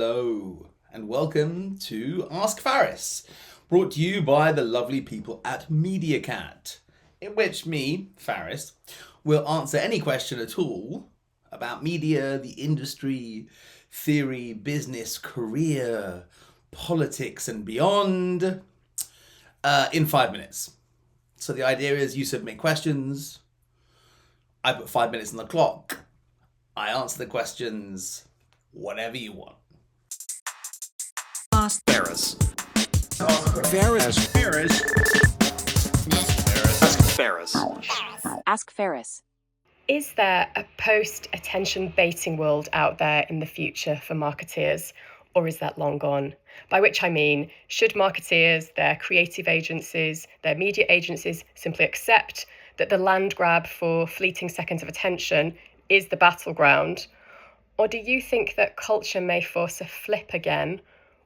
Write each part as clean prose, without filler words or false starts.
Hello, and welcome to Ask Faris, brought to you by the lovely people at MediaCat, in which me, Faris, will answer any question at all about media, the industry, theory, business, career, politics, and beyond in 5 minutes. So the idea is you submit questions, I put 5 minutes on the clock, I answer the questions, whatever you want. Ask Faris. Ask Faris. Is there a post-attention baiting world out there in the future for marketeers, or is that long gone? By which I mean, should marketeers, their creative agencies, their media agencies simply accept that the land grab for fleeting seconds of attention is the battleground? Or do you think that culture may force a flip again,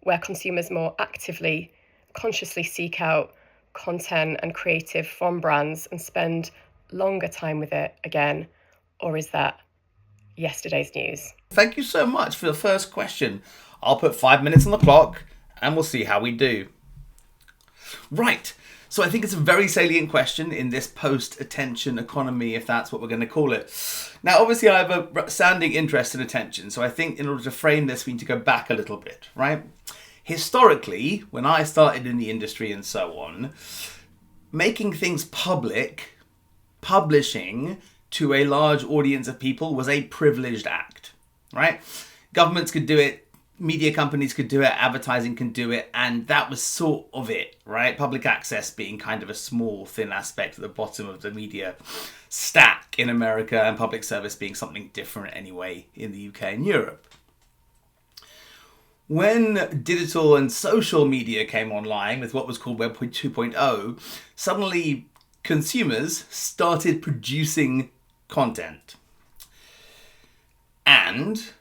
where consumers more actively, consciously seek out content and creative from brands and spend longer time with it again? Or is that yesterday's news? Thank you so much for the first question. I'll put 5 minutes on the clock and we'll see how we do. Right. So I think it's a very salient question in this post-attention economy, if that's what we're going to call it. Now, obviously, I have a sounding interest in attention. So I think in order to frame this, we need to go back a little bit, right? Historically, when I started in the industry and so on, making things public, publishing to a large audience of people was a privileged act, right? Governments could do it. Media companies could do it, advertising can do it, and that was sort of it, right? Public access being kind of a small, thin aspect at the bottom of the media stack in America, and public service being something different anyway in the UK and Europe. When digital and social media came online with what was called Web 2.0, suddenly consumers started producing content. And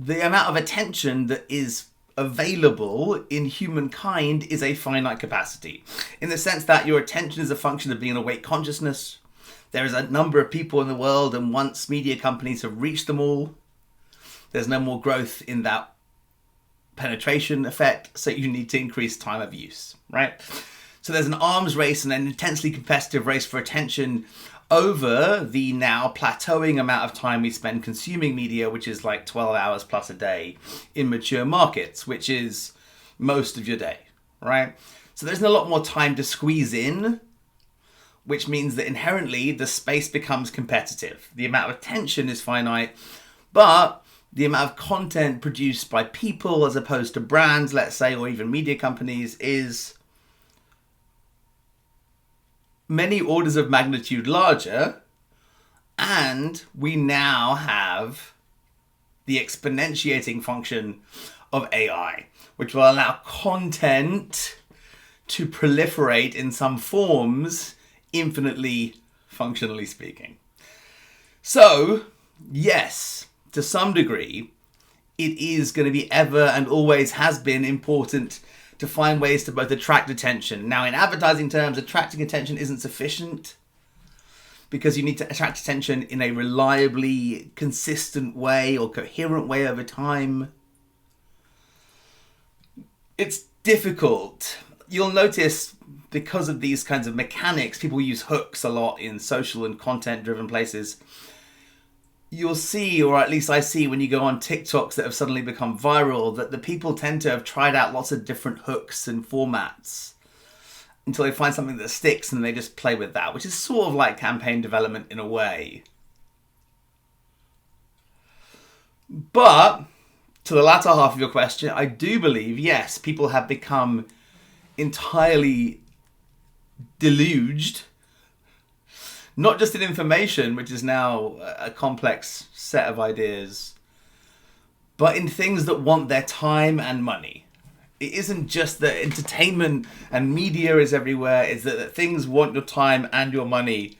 the amount of attention that is available in humankind is a finite capacity, in the sense that your attention is a function of being an awake consciousness. There is a number of people in the world, and once media companies have reached them all, there's no more growth in that penetration effect, so you need to increase time of use, right? So there's an arms race and an intensely competitive race for attention over the now plateauing amount of time we spend consuming media, which is like 12 hours plus a day in mature markets, which is most of your day, right? So there's a lot more time to squeeze in, which means that inherently the space becomes competitive. The amount of attention is finite, but the amount of content produced by people as opposed to brands, let's say, or even media companies is many orders of magnitude larger, and we now have the exponentiating function of AI, which will allow content to proliferate in some forms infinitely, functionally speaking. So, yes, to some degree, it is going to be ever and always has been important to find ways to both attract attention. Now, in advertising terms, attracting attention isn't sufficient because you need to attract attention in a reliably consistent way or coherent way over time. It's difficult. You'll notice because of these kinds of mechanics, people use hooks a lot in social and content-driven places. You'll see, or at least I see when you go on TikToks that have suddenly become viral, that the people tend to have tried out lots of different hooks and formats until they find something that sticks and they just play with that, which is sort of like campaign development in a way. But to the latter half of your question, I do believe, yes, people have become entirely deluged, not just in information, which is now a complex set of ideas, but in things that want their time and money. It isn't just that entertainment and media is everywhere, it's that things want your time and your money.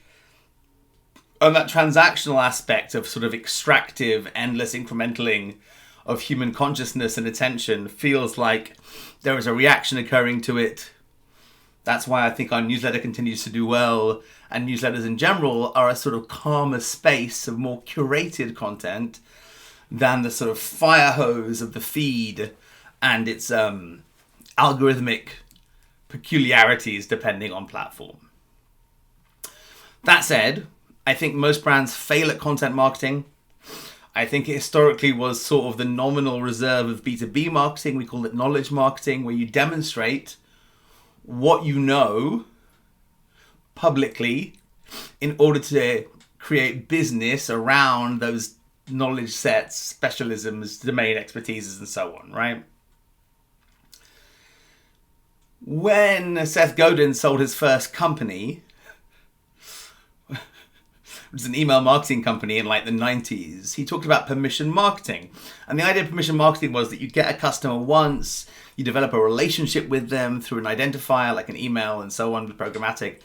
And that transactional aspect of sort of extractive, endless incrementing of human consciousness and attention feels like there is a reaction occurring to it. That's why I think our newsletter continues to do well, and newsletters in general are a sort of calmer space of more curated content than the sort of fire hose of the feed and its algorithmic peculiarities depending on platform. That said, I think most brands fail at content marketing. I think it historically was sort of the nominal reserve of B2B marketing. We call it knowledge marketing, where you demonstrate what you know publicly in order to create business around those knowledge sets, specialisms, domain expertises, and so on, right? When Seth Godin sold his first company, which was an email marketing company in like the 90s, he talked about permission marketing. And the idea of permission marketing was that you get a customer once, you develop a relationship with them through an identifier like an email and so on with programmatic,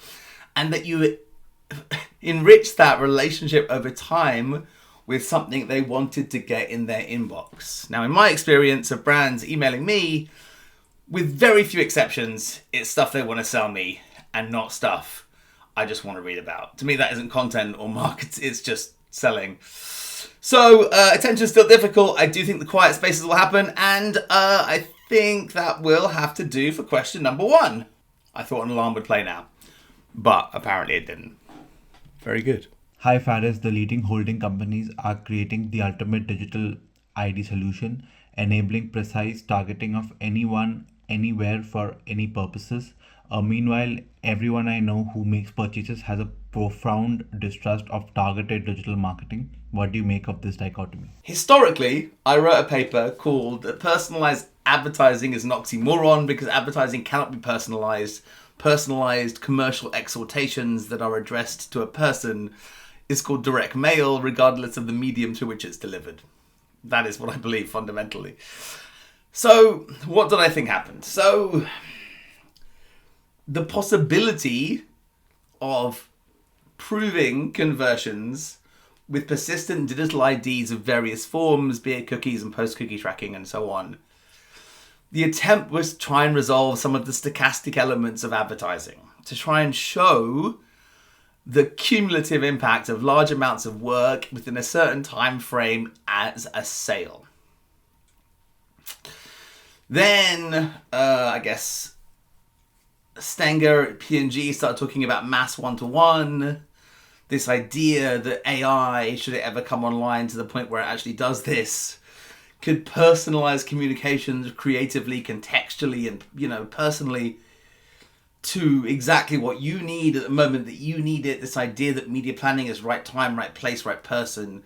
and that you enrich that relationship over time with something they wanted to get in their inbox. Now, in my experience of brands emailing me, with very few exceptions, it's stuff they want to sell me and not stuff I just want to read about. To me, that isn't content or market, it's just selling. So, attention's still difficult. I do think the quiet spaces will happen, and I think that will have to do for question number 1. I thought an alarm would play now, but apparently it didn't. Very good. Hi Faris, the leading holding companies are creating the ultimate digital ID solution, enabling precise targeting of anyone, anywhere for any purposes. Meanwhile, everyone I know who makes purchases has a profound distrust of targeted digital marketing. What do you make of this dichotomy? Historically, I wrote a paper called Personalized Advertising is an Oxymoron because advertising cannot be personalized. Personalized commercial exhortations that are addressed to a person is called direct mail, regardless of the medium through which it's delivered. That is what I believe fundamentally. So, what did I think happened? So, the possibility of proving conversions with persistent digital IDs of various forms, be it cookies and post-cookie tracking and so on, the attempt was to try and resolve some of the stochastic elements of advertising, to try and show the cumulative impact of large amounts of work within a certain time frame as a sale. Then, I guess, Stenger at P&G started talking about mass one-to-one, this idea that AI, should it ever come online to the point where it actually does this, could personalize communications creatively, contextually, and, personally to exactly what you need at the moment that you need it. This idea that media planning is right time, right place, right person,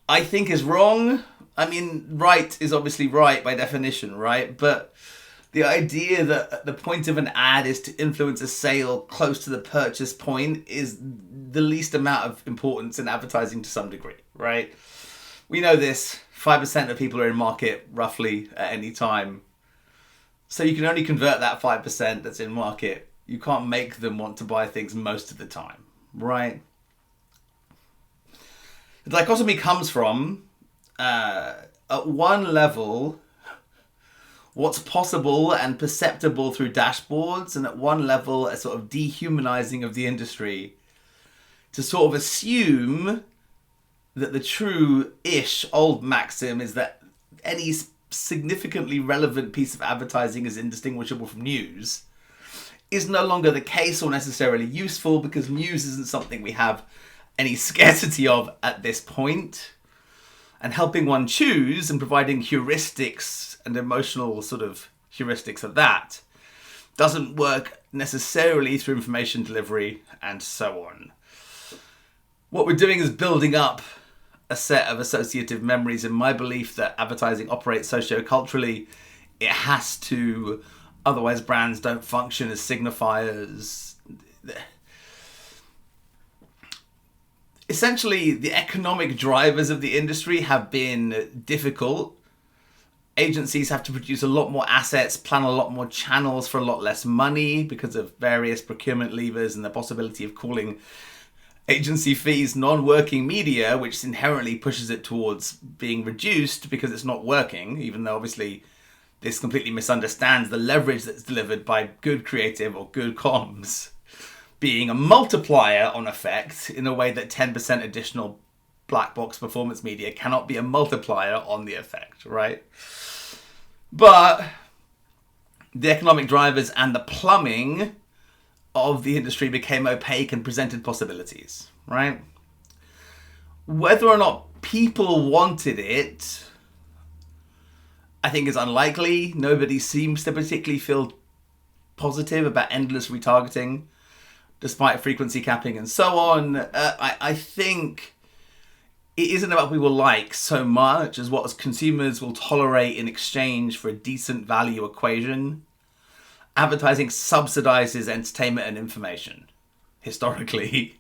I think is wrong. I mean, right is obviously right by definition, right? But the idea that the point of an ad is to influence a sale close to the purchase point is the least amount of importance in advertising to some degree, right? We know this. 5% of people are in market roughly at any time. So you can only convert that 5% that's in market. You can't make them want to buy things most of the time, right? The dichotomy comes from, at one level, what's possible and perceptible through dashboards, and at one level, a sort of dehumanizing of the industry to sort of assume that the true-ish old maxim is that any significantly relevant piece of advertising is indistinguishable from news is no longer the case or necessarily useful, because news isn't something we have any scarcity of at this point. And helping one choose and providing heuristics and emotional sort of heuristics of that doesn't work necessarily through information delivery and so on. What we're doing is building up a set of associative memories, in my belief that advertising operates socio-culturally. It has to, otherwise brands don't function as signifiers. Essentially, the economic drivers of the industry have been difficult. Agencies have to produce a lot more assets, plan a lot more channels for a lot less money because of various procurement levers and the possibility of calling agency fees non-working media, which inherently pushes it towards being reduced because it's not working, even though obviously this completely misunderstands the leverage that's delivered by good creative or good comms being a multiplier on effect in a way that 10% additional black box performance media cannot be a multiplier on the effect, right? But the economic drivers and the plumbing of the industry became opaque and presented possibilities, right? Whether or not people wanted it, I think is unlikely. Nobody seems to particularly feel positive about endless retargeting, despite frequency capping and so on. I think it isn't about what people like so much as what consumers will tolerate in exchange for a decent value equation. Advertising subsidizes entertainment and information, historically.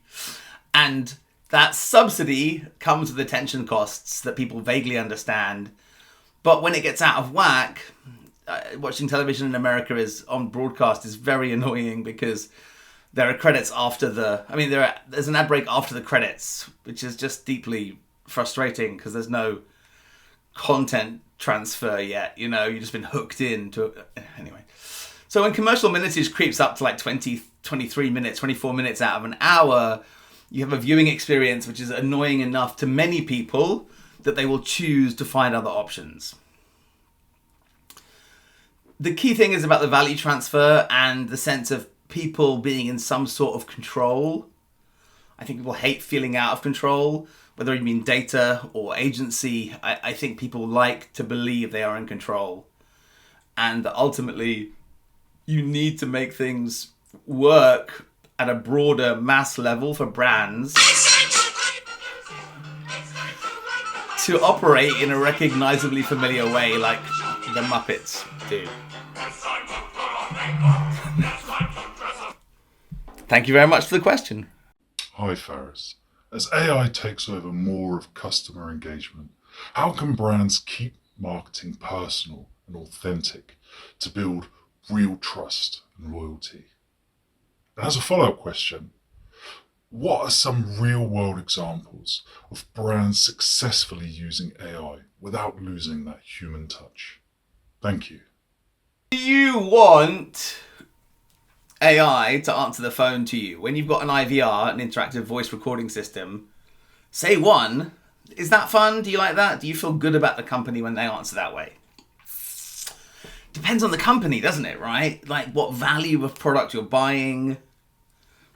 And that subsidy comes with attention costs that people vaguely understand. But when it gets out of whack, watching television in America on broadcast is very annoying because there are credits after there's an ad break after the credits, which is just deeply frustrating because there's no content transfer yet. You've just been hooked into anyway. So when commercial minutage creeps up to like 20, 23 minutes, 24 minutes out of an hour, you have a viewing experience which is annoying enough to many people that they will choose to find other options. The key thing is about the value transfer and the sense of people being in some sort of control. I think people hate feeling out of control, whether you mean data or agency. I think people like to believe they are in control, and that ultimately you need to make things work at a broader mass level for brands to operate in a recognizably familiar way like the Muppets do. Thank you very much for the question. Hi Faris. As AI takes over more of customer engagement, how can brands keep marketing personal and authentic to build real trust and loyalty? And as a follow-up question, what are some real-world examples of brands successfully using AI without losing that human touch? Thank you. Do you want AI to answer the phone to you? When you've got an IVR, an interactive voice recording system, say one. Is that fun? Do you like that? Do you feel good about the company when they answer that way? Depends on the company, doesn't it, right? Like what value of product you're buying,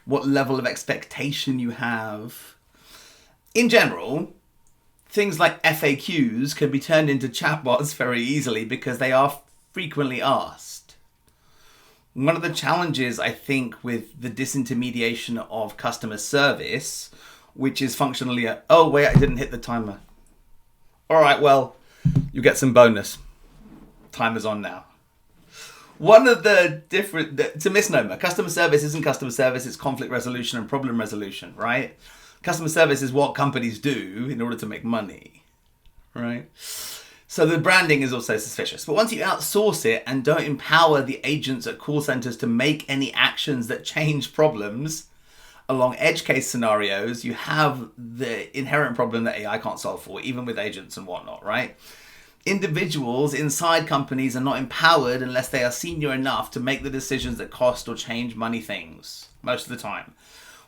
what level of expectation you have. In general, things like FAQs can be turned into chatbots very easily because they are frequently asked. One of the challenges, I think, with the disintermediation of customer service, which is functionally oh wait, I didn't hit the timer. All right, well, you get some bonus. Timer's on now. One of it's a misnomer. Customer service isn't customer service, it's conflict resolution and problem resolution, right? Customer service is what companies do in order to make money, right? So the branding is also suspicious. But once you outsource it and don't empower the agents at call centers to make any actions that change problems along edge case scenarios, you have the inherent problem that AI can't solve for, even with agents and whatnot, right? Individuals inside companies are not empowered unless they are senior enough to make the decisions that cost or change money things, most of the time.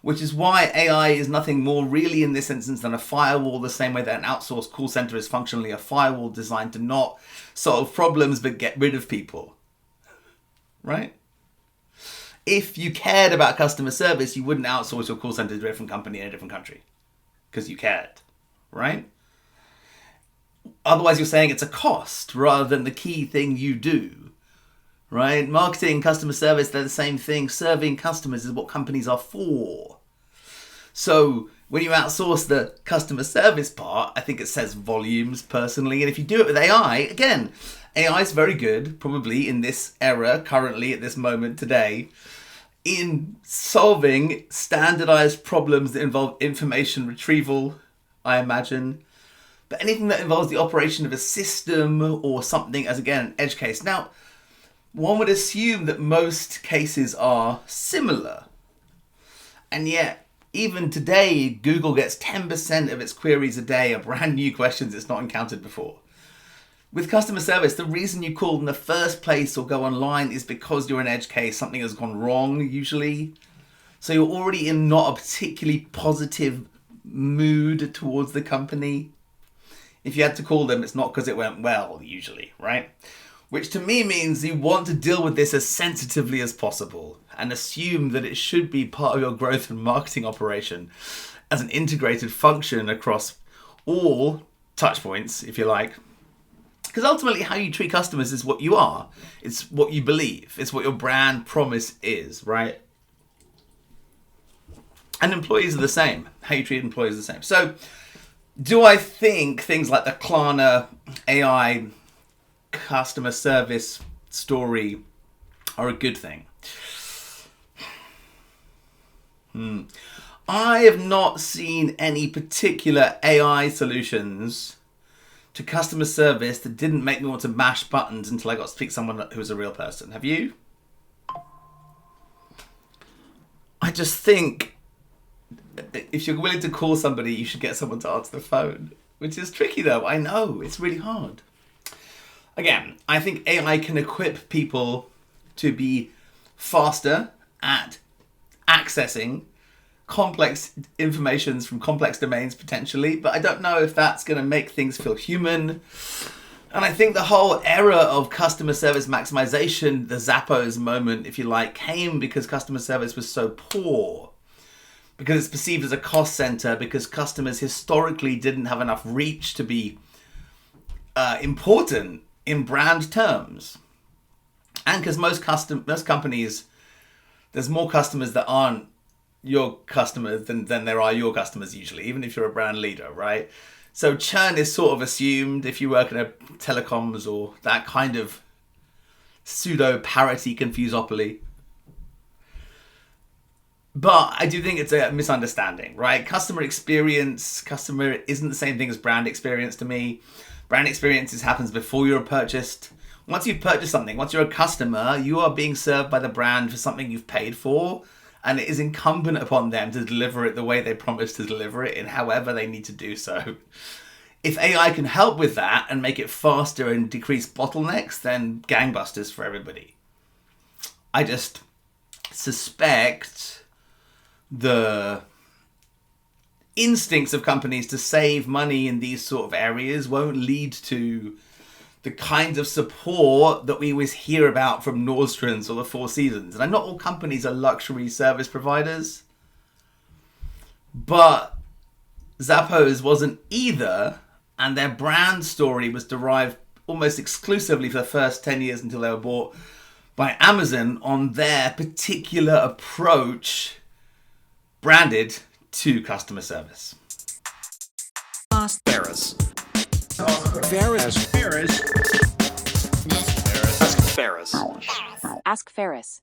Which is why AI is nothing more really in this instance than a firewall, the same way that an outsourced call center is functionally a firewall designed to not solve problems but get rid of people. Right? If you cared about customer service, you wouldn't outsource your call center to a different company in a different country. Because you cared. Right? Otherwise, you're saying it's a cost rather than the key thing you do. Right? Marketing, customer service, they're the same thing. Serving customers is what companies are for. So when you outsource the customer service part, I think it says volumes personally. And if you do it with AI, again, AI is very good, probably in this era, currently at this moment today, in solving standardized problems that involve information retrieval, I imagine. But anything that involves the operation of a system or something as, again, an edge case. Now, one would assume that most cases are similar. And yet, even today, Google gets 10% of its queries a day are brand new questions it's not encountered before. With customer service, the reason you call in the first place or go online is because you're an edge case, something has gone wrong, usually. So you're already in not a particularly positive mood towards the company. If you had to call them, it's not because it went well, usually, right? Which to me means you want to deal with this as sensitively as possible and assume that it should be part of your growth and marketing operation as an integrated function across all touch points, if you like. Because ultimately how you treat customers is what you are. It's what you believe. It's what your brand promise is, right? And employees are the same. How you treat employees is the same. So do I think things like the Klarna AI customer service story are a good thing? I have not seen any particular AI solutions to customer service that didn't make me want to mash buttons until I got to speak to someone who was a real person. Have you? I just think if you're willing to call somebody, you should get someone to answer the phone, which is tricky though. I know, it's really hard. Again, I think AI can equip people to be faster at accessing complex informations from complex domains potentially, but I don't know if that's going to make things feel human. And I think the whole era of customer service maximization, the Zappos moment, if you like, came because customer service was so poor, because it's perceived as a cost center, because customers historically didn't have enough reach to be important in brand terms. And because most companies, there's more customers that aren't your customers than there are your customers usually, even if you're a brand leader, right? So churn is sort of assumed if you work in a telecoms or that kind of pseudo parity confusopoly. But I do think it's a misunderstanding, right? Customer isn't the same thing as brand experience to me. Brand experiences happens before you're purchased. Once you've purchased something, once you're a customer, you are being served by the brand for something you've paid for. And it is incumbent upon them to deliver it the way they promised to deliver it in however they need to do so. If AI can help with that and make it faster and decrease bottlenecks, then gangbusters for everybody. I just suspect the instincts of companies to save money in these sort of areas won't lead to the kinds of support that we always hear about from Nordstrom's or the Four Seasons. And not all companies are luxury service providers, but Zappos wasn't either, and their brand story was derived almost exclusively for the first 10 years until they were bought by Amazon on their particular approach branded to customer service. Faris. Faris. Faris. Ask Faris. Ask Faris.